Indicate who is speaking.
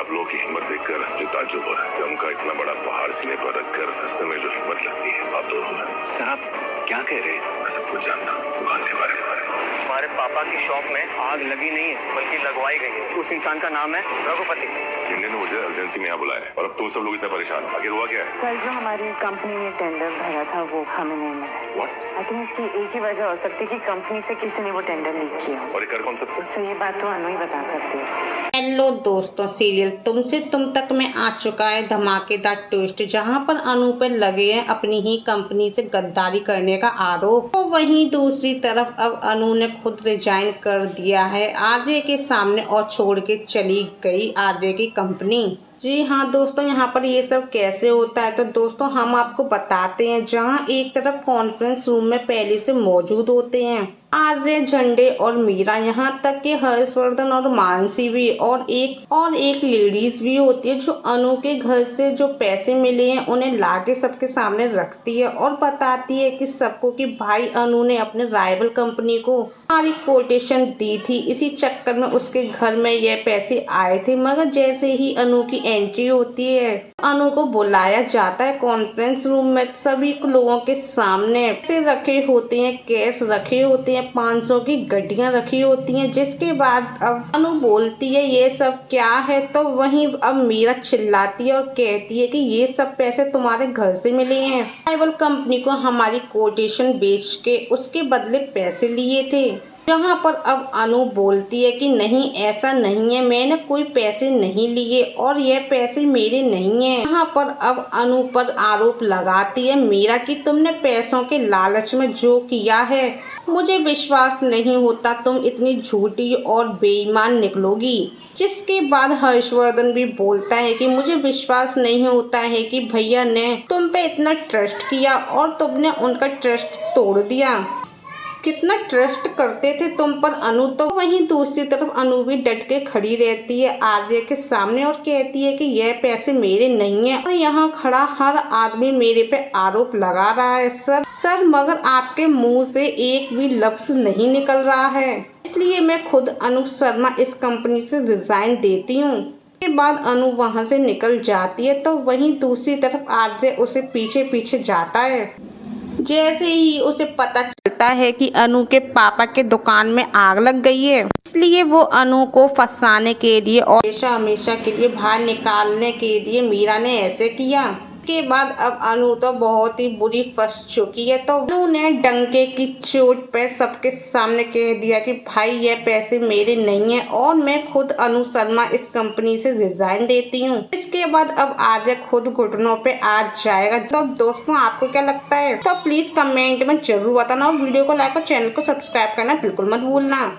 Speaker 1: आप लोगों की हिम्मत देखकर जो ताज्जुब हो रहा है, गम का इतना बड़ा पहाड़ सीने पर रखकर रास्ते में जो हिम्मत लगती है आप दोनों में।
Speaker 2: सर आप क्या कह रहे हैं?
Speaker 1: मैं सब कुछ जानता हूँ दुकान के बारे में।
Speaker 2: हमारे पापा की शॉप में आग लगी नहीं है बल्कि लगवाई गई है। उस इंसान का नाम है रघुपति।
Speaker 1: चिंडे ने मुझे एजेंसी में यहाँ बुलाया है और अब तुम सब लोग इतना परेशान हो। आखिर हुआ क्या है?
Speaker 3: कल जो हमारी कंपनी ने टेंडर भरा था वो हमें नहीं मिला। आई थिंक इसकी एक ही वजह हो सकती है कि कंपनी से किसी ने वो टेंडर लीक किया।
Speaker 1: और ये कर कौन सकता है?
Speaker 3: सर ये बात तो अनु ही बता सकती है।
Speaker 4: हेलो दोस्तों, सीरियल तुमसे तुम तक में आ चुका है धमाकेदार ट्विस्ट, जहां पर अनु पर लगे हैं अपनी ही कंपनी से गद्दारी करने का आरोप। तो वहीं दूसरी तरफ अब अनु ने खुद रिजाइन कर दिया है आर्य के सामने और छोड़ के चली गई आर्य की कंपनी। जी हाँ दोस्तों, यहाँ पर ये सब कैसे होता है तो दोस्तों हम आपको बताते हैं। जहाँ एक तरफ कॉन्फ्रेंस रूम में पहले से मौजूद होते हैं आर्य, झंडे और मीरा, यहाँ तक कि हर्षवर्धन और मानसी भी, और एक लेडीज भी होती है जो अनु के घर से जो पैसे मिले हैं उन्हें लाके सबके सामने रखती है और बताती है कि सबको कि भाई अनु ने अपने राइवल कंपनी को सारी कोटेशन दी थी, इसी चक्कर में उसके घर में ये पैसे आए थे। मगर जैसे ही अनु की एंट्री होती है, अनु को बुलाया जाता है कॉन्फ्रेंस रूम में। सभी लोगों के सामने पैसे रखे होते हैं, कैश रखे होते हैं, 500 की गड्डियां रखी होती हैं। जिसके बाद अब अनु बोलती है ये सब क्या है, तो वहीं अब मीरा चिल्लाती है और कहती है कि ये सब पैसे तुम्हारे घर से मिले हैं, राइवल कंपनी को हमारी कोटेशन बेच के उसके बदले पैसे लिए थे। जहाँ पर अब अनु बोलती है कि नहीं ऐसा नहीं है, मैंने कोई पैसे नहीं लिए और ये पैसे मेरे नहीं हैं। यहाँ पर अब अनु पर आरोप लगाती है मीरा कि तुमने पैसों के लालच में जो किया है, मुझे विश्वास नहीं होता तुम इतनी झूठी और बेईमान निकलोगी। जिसके बाद हर्षवर्धन भी बोलता है कि मुझे विश्वास नहीं होता है कि भैया ने तुम पे इतना ट्रस्ट किया और तुमने उनका ट्रस्ट तोड़ दिया। कितना ट्रस्ट करते थे तुम पर अनु। तो वहीं दूसरी तरफ अनु भी डट के खड़ी रहती है आर्य के सामने और कहती है कि यह पैसे मेरे नहीं है और यहाँ खड़ा हर आदमी मेरे पे आरोप लगा रहा है। सर मगर आपके मुंह से एक भी लफ्ज नहीं निकल रहा है, इसलिए मैं खुद अनु शर्मा इस कंपनी से रिजाइन देती हूँ। के बाद अनु वहाँ से निकल जाती है। तो वहीं दूसरी तरफ आर्य उसे पीछे पीछे जाता है। जैसे ही उसे पता चलता है कि अनु के पापा के दुकान में आग लग गई है, इसलिए वो अनु को फंसाने के लिए और हमेशा के लिए बाहर निकालने के लिए मीरा ने ऐसे किया। के बाद अब अनु तो बहुत ही बुरी फंस चुकी है। तो अनु ने डंके की चोट पर सबके सामने कह दिया कि भाई ये पैसे मेरे नहीं है और मैं खुद अनु शर्मा इस कंपनी से रिजाइन देती हूँ। इसके बाद अब आर्य खुद घुटनों पे आ जाएगा। तो दोस्तों आपको क्या लगता है तो प्लीज कमेंट में जरूर बताना और वीडियो को लाइक और चैनल को सब्सक्राइब करना बिल्कुल मत भूलना।